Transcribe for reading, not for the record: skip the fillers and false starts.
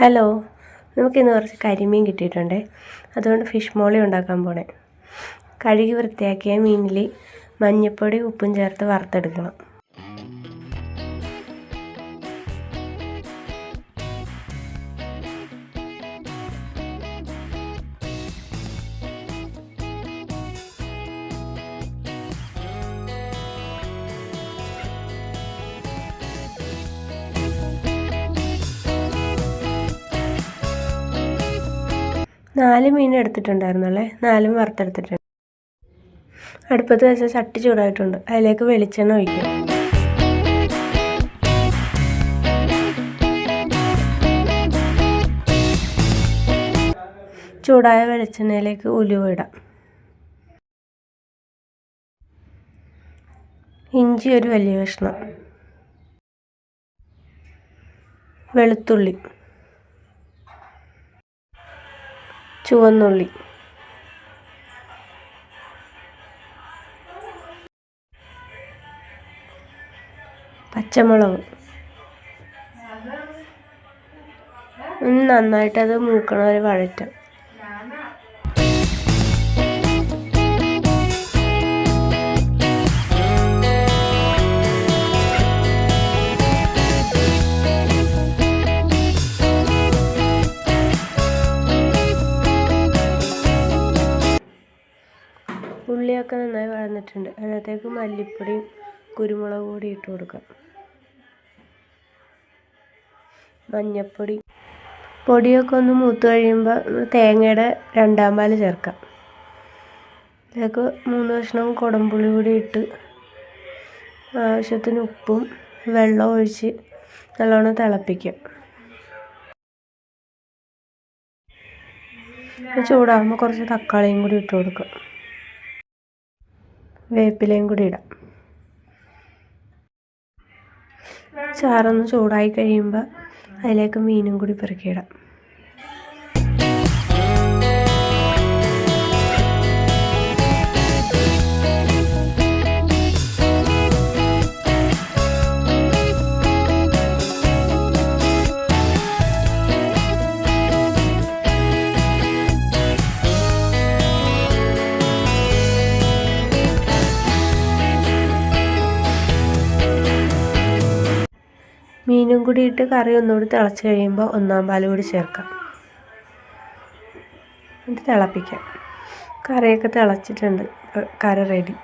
Hello, നമുക്കിന്ന് കുറച്ച് കരിമീൻ കിട്ടിയിട്ടുണ്ട്. അതുകൊണ്ട് ഫിഷ് മോളി ഉണ്ടാക്കാൻ പോണേ. കഴുകി വൃത്തിയാക്കിയ മീനിൽ മഞ്ഞൾപ്പൊടി ഉപ്പും ചേർത്ത് വറുത്തെടുക്കണം. നാല് മീൻ എടുത്തിട്ടുണ്ടായിരുന്നല്ലേ, 4 വറുത്തെടുത്തിട്ടുണ്ട്. അടുപ്പത്ത് വെച്ച ചട്ടി ചൂടായിട്ടുണ്ട്. അതിലേക്ക് വെളിച്ചെണ്ണ ഒഴിക്കും. ചൂടായ വെളിച്ചെണ്ണയിലേക്ക് ഉലുവ ഇടാം. ഇഞ്ചി ഒരു വലിയ കഷ്ണം, വെളുത്തുള്ളി, ചുവന്നുള്ളി, പച്ചമുളക്. നന്നായിട്ടത് മൂക്കണ വരെ വഴറ്റാം. ഉള്ളിയൊക്കെ നന്നായി വഴന്നിട്ടുണ്ട്. അതിനകത്തേക്ക് മല്ലിപ്പൊടിയും കുരുമുളക് പൊടി ഇട്ട് കൊടുക്കാം. മഞ്ഞൾപ്പൊടി. പൊടിയൊക്കെ ഒന്ന് മൂത്ത് കഴിയുമ്പോൾ തേങ്ങയുടെ 2 പാൽ ചേർക്കാം. അതിലേക്ക് 3 കഷ്ണം കുടംപുളി കൂടി ഇട്ട് ആവശ്യത്തിന് ഉപ്പും വെള്ളം ഒഴിച്ച് നല്ലോണം തിളപ്പിക്കാം. ചൂടാകുമ്പോൾ കുറച്ച് തക്കാളിയും കൂടി ഇട്ട് കൊടുക്കാം. വേപ്പിലയും കൂടി ഇടാം. ചാറൊന്ന് ചൂടായി കഴിയുമ്പോൾ അതിലേക്ക് മീനും കൂടി പെറുക്കിയിടാം. മീനും കൂടി ഇട്ട് കറി ഒന്നുകൂടി തിളച്ച് കഴിയുമ്പോൾ 1 പാൽ കൂടി ചേർക്കാം. എന്നിട്ട് തിളപ്പിക്കാം. കറിയൊക്കെ തിളച്ചിട്ടുണ്ട്. കറി റെഡി.